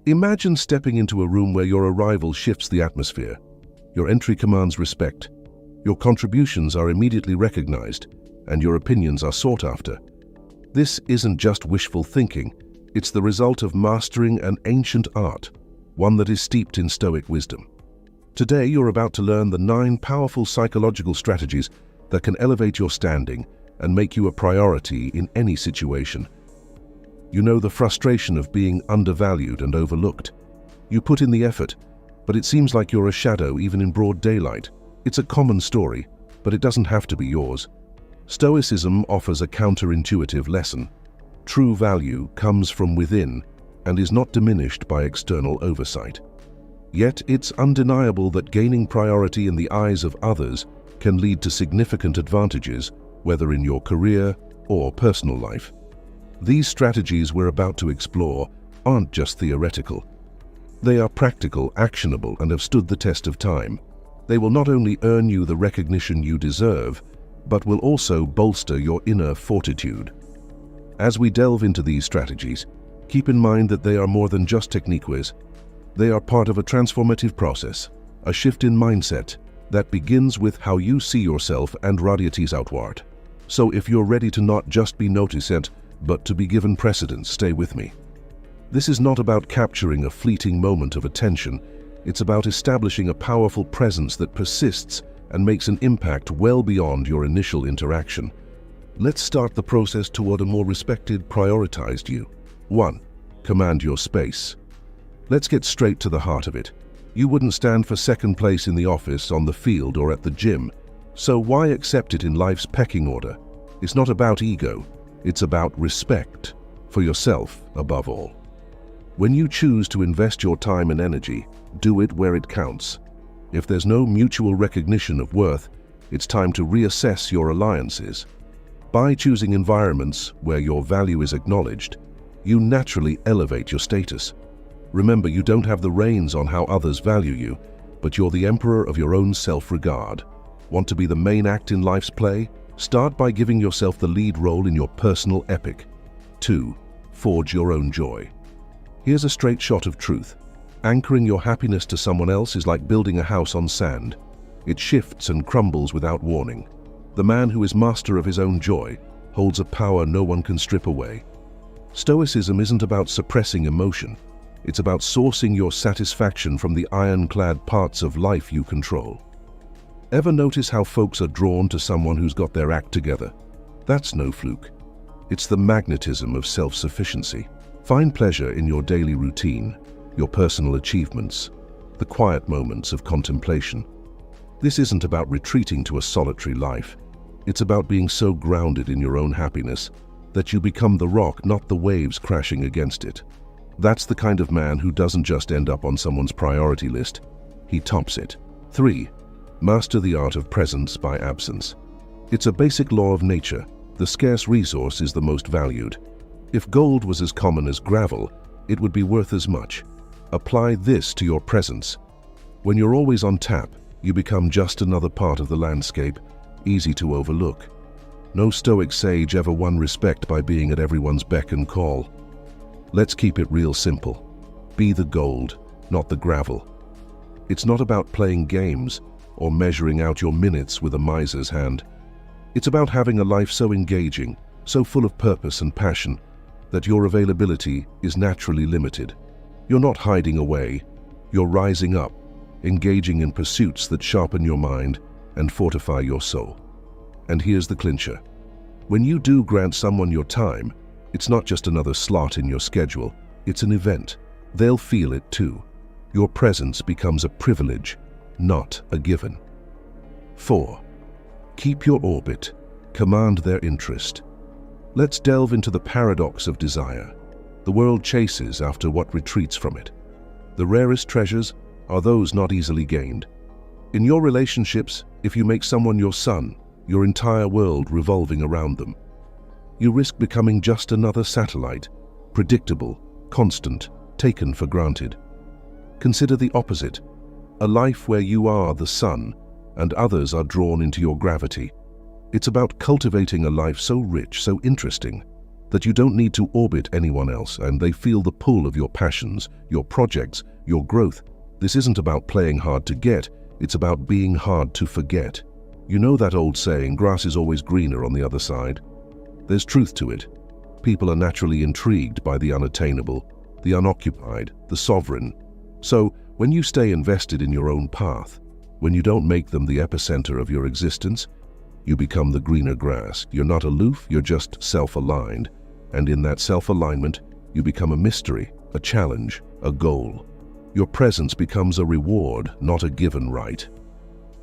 Imagine stepping into a room where your arrival shifts the atmosphere. Your entry commands respect. Your contributions are immediately recognized, and your opinions are sought after. This isn't just wishful thinking, it's the result of mastering an ancient art, one that is steeped in Stoic wisdom. Today, you're about to learn the 9 powerful psychological strategies that can elevate your standing and make you a priority in any situation. You know the frustration of being undervalued and overlooked. You put in the effort, but it seems like you're a shadow even in broad daylight. It's a common story, but it doesn't have to be yours. Stoicism offers a counterintuitive lesson. True value comes from within and is not diminished by external oversight. Yet it's undeniable that gaining priority in the eyes of others can lead to significant advantages, whether in your career or personal life. These strategies we're about to explore aren't just theoretical. They are practical, actionable, and have stood the test of time. They will not only earn you the recognition you deserve, but will also bolster your inner fortitude. As we delve into these strategies, keep in mind that they are more than just techniques. They are part of a transformative process, a shift in mindset that begins with how you see yourself and radiates outward. So if you're ready to not just be noticed, but to be given precedence, stay with me. This is not about capturing a fleeting moment of attention. It's about establishing a powerful presence that persists and makes an impact well beyond your initial interaction. Let's start the process toward a more respected, prioritized you. 1. Command your space. Let's get straight to the heart of it. You wouldn't stand for second place in the office, on the field, or at the gym. So why accept it in life's pecking order? It's not about ego. It's about respect for yourself above all. When you choose to invest your time and energy, do it where it counts. If there's no mutual recognition of worth, it's time to reassess your alliances. By choosing environments where your value is acknowledged, you naturally elevate your status. Remember, you don't have the reins on how others value you, but you're the emperor of your own self-regard. Want to be the main act in life's play? Start by giving yourself the lead role in your personal epic. 2. Forge your own joy. Here's a straight shot of truth. Anchoring your happiness to someone else is like building a house on sand. It shifts and crumbles without warning. The man who is master of his own joy holds a power no one can strip away. Stoicism isn't about suppressing emotion. It's about sourcing your satisfaction from the ironclad parts of life you control. Ever notice how folks are drawn to someone who's got their act together? That's no fluke. It's the magnetism of self-sufficiency. Find pleasure in your daily routine, your personal achievements, the quiet moments of contemplation. This isn't about retreating to a solitary life. It's about being so grounded in your own happiness that you become the rock, not the waves crashing against it. That's the kind of man who doesn't just end up on someone's priority list, he tops it. 3. Master the art of presence by absence. It's a basic law of nature. The scarce resource is the most valued. If gold was as common as gravel, it would be worth as much. Apply this to your presence. When you're always on tap, you become just another part of the landscape, easy to overlook. No Stoic sage ever won respect by being at everyone's beck and call. Let's keep it real simple. Be the gold, not the gravel. It's not about playing games or measuring out your minutes with a miser's hand. It's about having a life so engaging, so full of purpose and passion, that your availability is naturally limited. You're not hiding away, you're rising up, engaging in pursuits that sharpen your mind and fortify your soul. And here's the clincher. When you do grant someone your time, it's not just another slot in your schedule, it's an event. They'll feel it too. Your presence becomes a privilege, not a given. 4. Keep your orbit, command their interest. Let's delve into the paradox of desire. The world chases after what retreats from it. The rarest treasures are those not easily gained. In your relationships, if you make someone your sun, your entire world revolving around them, you risk becoming just another satellite, predictable, constant, taken for granted. Consider the opposite, a life where you are the sun and others are drawn into your gravity. It's about cultivating a life so rich, so interesting, that you don't need to orbit anyone else and they feel the pull of your passions, your projects, your growth. This isn't about playing hard to get, it's about being hard to forget. You know that old saying, grass is always greener on the other side? There's truth to it. People are naturally intrigued by the unattainable, the unoccupied, the sovereign. So, when you stay invested in your own path, when you don't make them the epicenter of your existence, you become the greener grass. You're not aloof, you're just self-aligned. And in that self-alignment, you become a mystery, a challenge, a goal. Your presence becomes a reward, not a given right.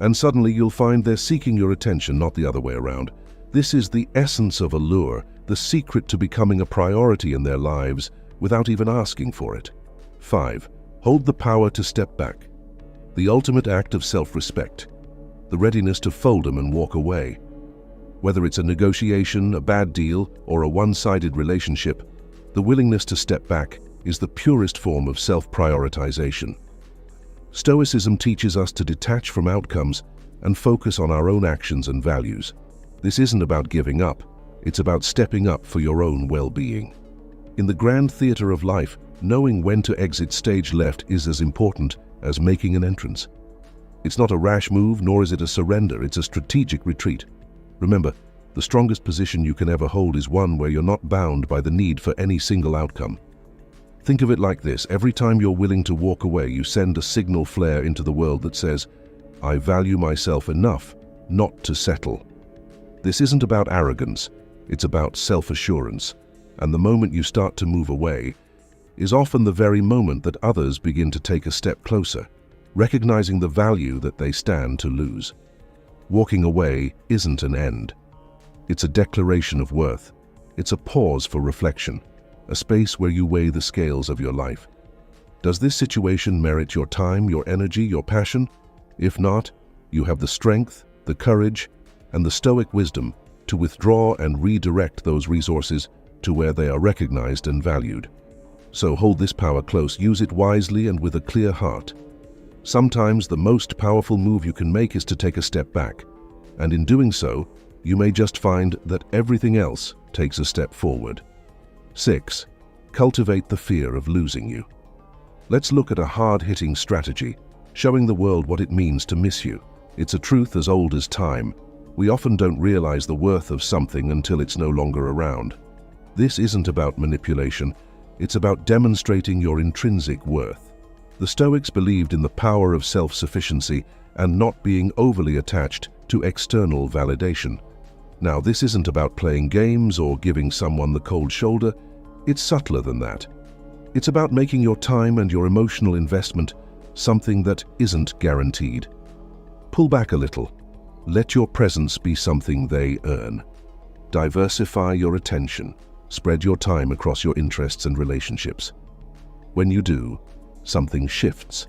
And suddenly you'll find they're seeking your attention, not the other way around. This is the essence of allure, the secret to becoming a priority in their lives without even asking for it. 5. Hold the power to step back. The ultimate act of self-respect. The readiness to fold them and walk away. Whether it's a negotiation, a bad deal, or a one-sided relationship, the willingness to step back is the purest form of self-prioritization. Stoicism teaches us to detach from outcomes and focus on our own actions and values. This isn't about giving up, it's about stepping up for your own well-being. In the grand theater of life, knowing when to exit stage left is as important as making an entrance. It's not a rash move, nor is it a surrender, it's a strategic retreat. Remember, the strongest position you can ever hold is one where you're not bound by the need for any single outcome. Think of it like this: every time you're willing to walk away, you send a signal flare into the world that says, I value myself enough not to settle. This isn't about arrogance, it's about self-assurance. And the moment you start to move away is often the very moment that others begin to take a step closer, recognizing the value that they stand to lose. Walking away isn't an end. It's a declaration of worth. It's a pause for reflection, a space where you weigh the scales of your life. Does this situation merit your time, your energy, your passion? If not, you have the strength, the courage, and the Stoic wisdom to withdraw and redirect those resources to where they are recognized and valued. So hold this power close, use it wisely and with a clear heart. Sometimes the most powerful move you can make is to take a step back, and in doing so, you may just find that everything else takes a step forward. 6. Cultivate the fear of losing you. Let's look at a hard-hitting strategy, showing the world what it means to miss you. It's a truth as old as time. We often don't realize the worth of something until it's no longer around. This isn't about manipulation, it's about demonstrating your intrinsic worth. The Stoics believed in the power of self-sufficiency and not being overly attached to external validation. Now, this isn't about playing games or giving someone the cold shoulder. It's subtler than that. It's about making your time and your emotional investment something that isn't guaranteed. Pull back a little. Let your presence be something they earn. Diversify your attention. Spread your time across your interests and relationships. When you do, something shifts.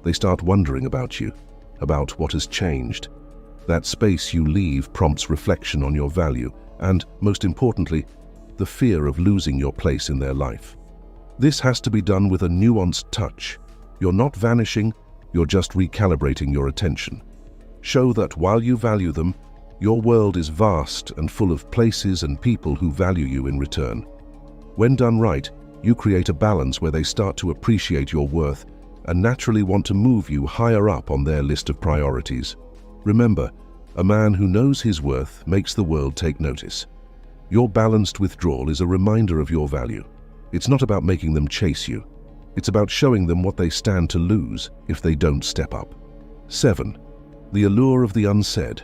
They start wondering about you, about what has changed. That space you leave prompts reflection on your value and, most importantly, the fear of losing your place in their life. This has to be done with a nuanced touch. You're not vanishing, you're just recalibrating your attention. Show that while you value them, your world is vast and full of places and people who value you in return. When done right, you create a balance where they start to appreciate your worth and naturally want to move you higher up on their list of priorities. Remember, a man who knows his worth makes the world take notice. Your balanced withdrawal is a reminder of your value. It's not about making them chase you. It's about showing them what they stand to lose if they don't step up. 7. The allure of the unsaid.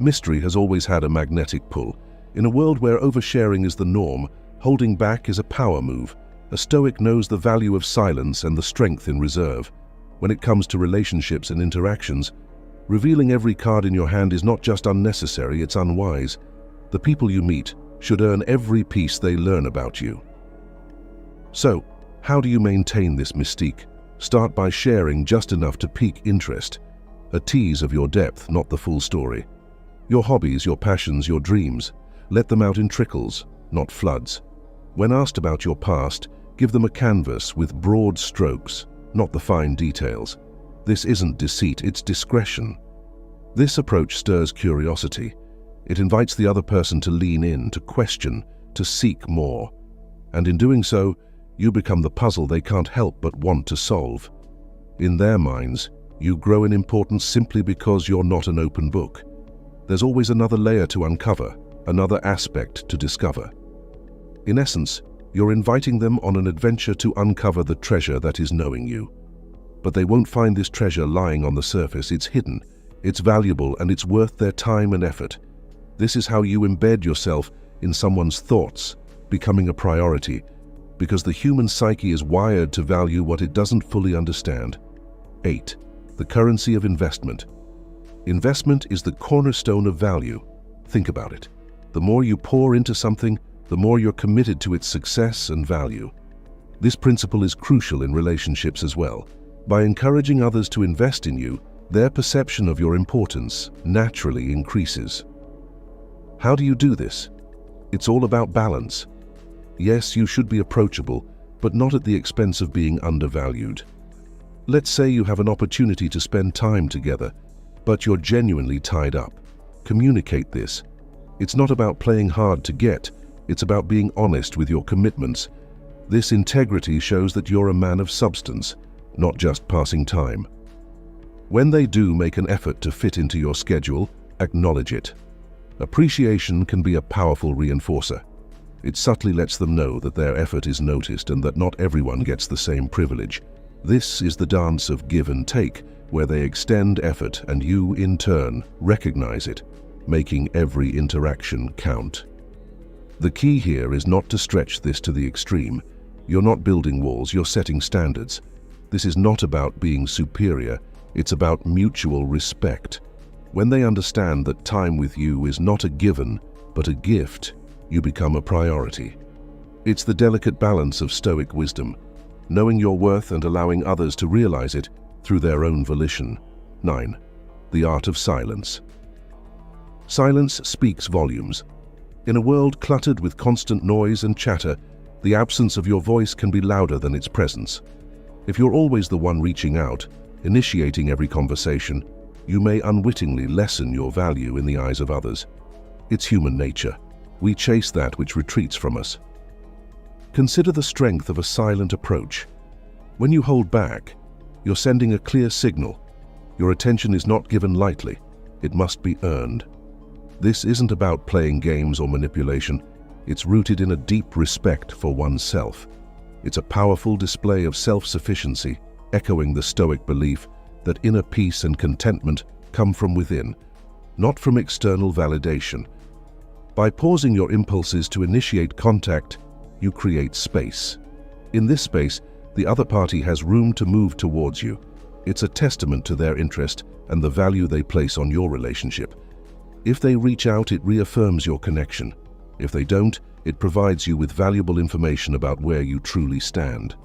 Mystery has always had a magnetic pull. In a world where oversharing is the norm, holding back is a power move. A Stoic knows the value of silence and the strength in reserve. When it comes to relationships and interactions, revealing every card in your hand is not just unnecessary, it's unwise. The people you meet should earn every piece they learn about you. So, how do you maintain this mystique? Start by sharing just enough to pique interest. A tease of your depth, not the full story. Your hobbies, your passions, your dreams. Let them out in trickles, not floods. When asked about your past, give them a canvas with broad strokes, not the fine details. This isn't deceit, it's discretion. This approach stirs curiosity. It invites the other person to lean in, to question, to seek more. And in doing so, you become the puzzle they can't help but want to solve. In their minds, you grow in importance simply because you're not an open book. There's always another layer to uncover, another aspect to discover. In essence, you're inviting them on an adventure to uncover the treasure that is knowing you. But they won't find this treasure lying on the surface. It's hidden, it's valuable, and it's worth their time and effort. This is how you embed yourself in someone's thoughts, becoming a priority, because the human psyche is wired to value what it doesn't fully understand. 8. The currency of investment. Investment is the cornerstone of value. Think about it. The more you pour into something, the more you're committed to its success and value. This principle is crucial in relationships as well. By encouraging others to invest in you, their perception of your importance naturally increases. How do you do this? It's all about balance. Yes, you should be approachable, but not at the expense of being undervalued. Let's say you have an opportunity to spend time together, but you're genuinely tied up. Communicate this. It's not about playing hard to get, it's about being honest with your commitments. This integrity shows that you're a man of substance, not just passing time. When they do make an effort to fit into your schedule, acknowledge it. Appreciation can be a powerful reinforcer. It subtly lets them know that their effort is noticed and that not everyone gets the same privilege. This is the dance of give and take, where they extend effort and you, in turn, recognize it, making every interaction count. The key here is not to stretch this to the extreme. You're not building walls, you're setting standards. This is not about being superior, it's about mutual respect. When they understand that time with you is not a given, but a gift, you become a priority. It's the delicate balance of Stoic wisdom, knowing your worth and allowing others to realize it through their own volition. 9. The art of silence. Silence speaks volumes. In a world cluttered with constant noise and chatter, the absence of your voice can be louder than its presence. If you're always the one reaching out, initiating every conversation, you may unwittingly lessen your value in the eyes of others. It's human nature. We chase that which retreats from us. Consider the strength of a silent approach. When you hold back, you're sending a clear signal. Your attention is not given lightly. It must be earned. This isn't about playing games or manipulation. It's rooted in a deep respect for oneself. It's a powerful display of self-sufficiency, echoing the Stoic belief that inner peace and contentment come from within, not from external validation. By pausing your impulses to initiate contact, you create space. In this space, the other party has room to move towards you. It's a testament to their interest and the value they place on your relationship. If they reach out, it reaffirms your connection. If they don't, it provides you with valuable information about where you truly stand.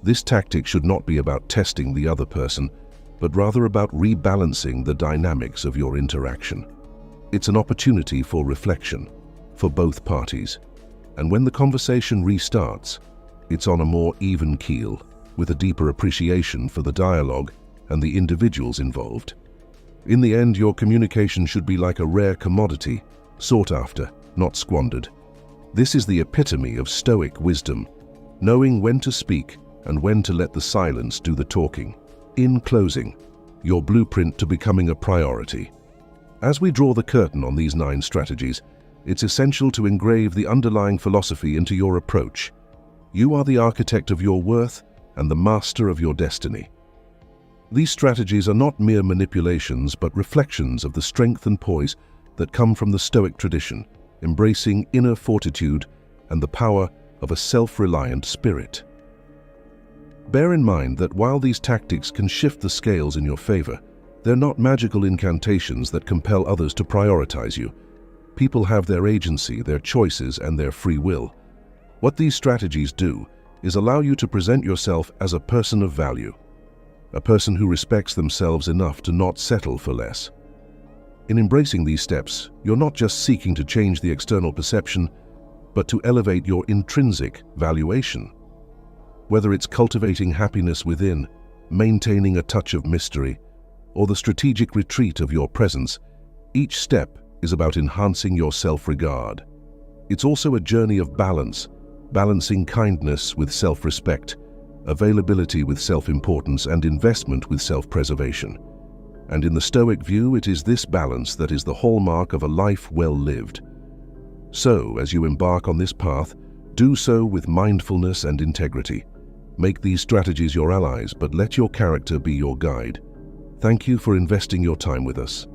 This tactic should not be about testing the other person, but rather about rebalancing the dynamics of your interaction. It's an opportunity for reflection, for both parties. And when the conversation restarts, it's on a more even keel, with a deeper appreciation for the dialogue and the individuals involved. In the end, your communication should be like a rare commodity, sought after, not squandered. This is the epitome of Stoic wisdom, knowing when to speak and when to let the silence do the talking. In closing, your blueprint to becoming a priority. As we draw the curtain on these 9 strategies, it's essential to engrave the underlying philosophy into your approach. You are the architect of your worth and the master of your destiny. These strategies are not mere manipulations, but reflections of the strength and poise that come from the Stoic tradition, embracing inner fortitude and the power of a self-reliant spirit. Bear in mind that while these tactics can shift the scales in your favor, they're not magical incantations that compel others to prioritize you. People have their agency, their choices, and their free will. What these strategies do is allow you to present yourself as a person of value, a person who respects themselves enough to not settle for less. In embracing these steps, you're not just seeking to change the external perception, but to elevate your intrinsic valuation. Whether it's cultivating happiness within, maintaining a touch of mystery, or the strategic retreat of your presence, each step is about enhancing your self-regard. It's also a journey of balance, balancing kindness with self-respect, availability with self-importance, and investment with self-preservation. And in the Stoic view, it is this balance that is the hallmark of a life well lived. So, as you embark on this path, do so with mindfulness and integrity. Make these strategies your allies, but let your character be your guide. Thank you for investing your time with us.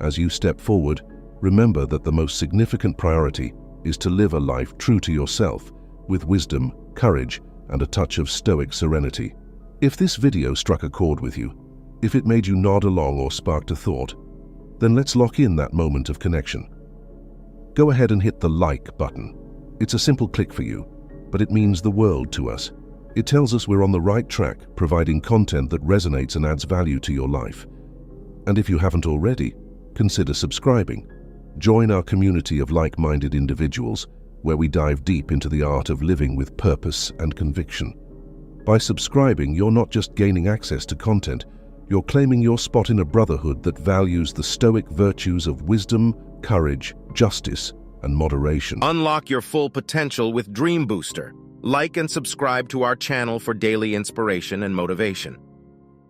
As you step forward, remember that the most significant priority is to live a life true to yourself, with wisdom, courage, and a touch of Stoic serenity. If this video struck a chord with you, if it made you nod along or sparked a thought, then let's lock in that moment of connection. Go ahead and hit the like button. It's a simple click for you, but it means the world to us. It tells us we're on the right track, providing content that resonates and adds value to your life. And if you haven't already, consider subscribing. Join our community of like-minded individuals, where we dive deep into the art of living with purpose and conviction. By subscribing, you're not just gaining access to content, you're claiming your spot in a brotherhood that values the Stoic virtues of wisdom, courage, justice, and moderation. Unlock your full potential with Dream Booster. Like and subscribe to our channel for daily inspiration and motivation.